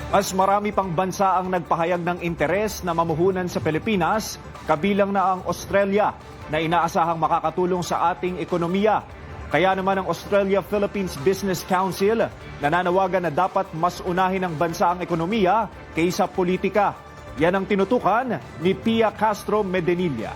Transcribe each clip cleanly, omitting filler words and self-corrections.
Mas marami pang bansa ang nagpahayag ng interes na mamuhunan sa Pilipinas, kabilang na ang Australia na inaasahang makakatulong sa ating ekonomiya. Kaya naman ang Australia-Philippines Business Council nananawagan na dapat mas unahin ng bansa ang ekonomiya kaysa politika. Yan ang tinutukan ni Pia Castro Medenilla.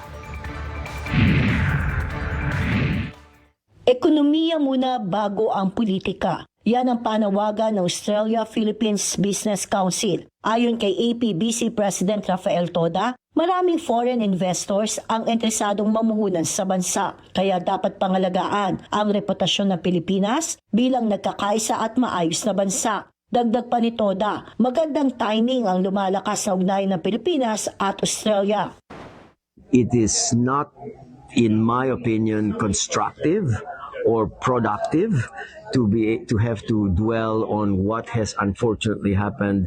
Ekonomiya muna bago ang politika. Yan ang panawagan ng Australia-Philippines Business Council. Ayon kay APBC President Rafael Toda, maraming foreign investors ang interesadong mamuhunan sa bansa. Kaya dapat pangalagaan ang reputasyon ng Pilipinas bilang nagkakaisa at maayos na bansa. Dagdag pa ni Toda, magandang timing ang lumalakas na ugnayan ng Pilipinas at Australia. It is not, in my opinion, constructive or productive to have to dwell on what has unfortunately happened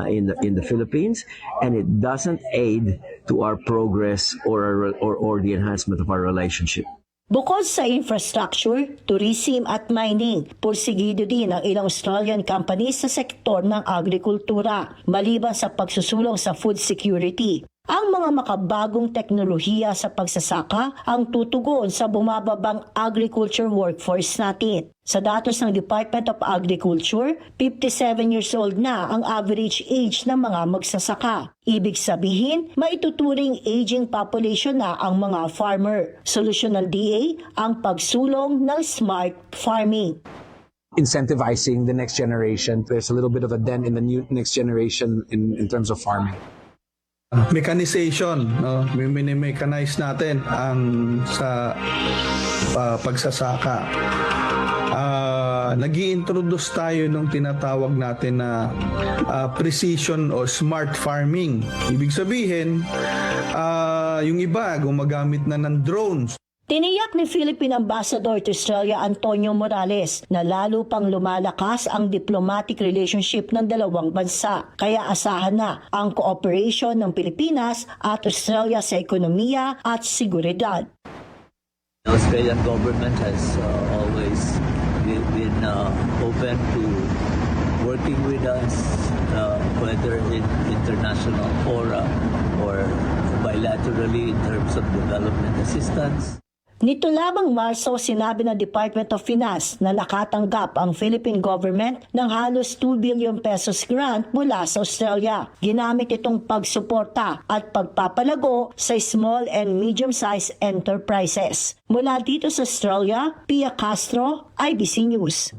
in the Philippines, and it doesn't aid to our progress or the enhancement of our relationship. Bukod sa infrastructure, tourism at mining, pursigido din ang ilang Australian companies sa sektor ng agrikultura, maliban sa pagsusulong sa food security. Ang mga makabagong teknolohiya sa pagsasaka ang tutugon sa bumababang agriculture workforce natin. Sa datos ng Department of Agriculture, 57 years old na ang average age ng mga magsasaka. Ibig sabihin, maituturing aging population na ang mga farmer. Solusyon ng DA ang pagsulong ng smart farming. Incentivizing the next generation. There's a little bit of a dent in the new next generation in terms of farming. Mechanization, no? Mechanize natin ang sa pagsasaka. Nag-i-introduce tayo nung tinatawag natin na precision o smart farming. Ibig sabihin, yung iba gumagamit na ng drones. Tiniyak ni Philippine Ambassador to Australia Antonio Morales na lalo pang lumalakas ang diplomatic relationship ng dalawang bansa. Kaya asahan na ang cooperation ng Pilipinas at Australia sa ekonomiya at seguridad. The Australian government has always been open to working with us, whether in international fora or bilaterally in terms of development assistance. Nito lamang Marso, sinabi ng Department of Finance na nakatanggap ang Philippine government ng halos 2 billion pesos grant mula sa Australia. Ginamit itong pagsuporta at pagpapalago sa small and medium-sized enterprises. Mula dito sa Australia, Pia Castro, IBC News.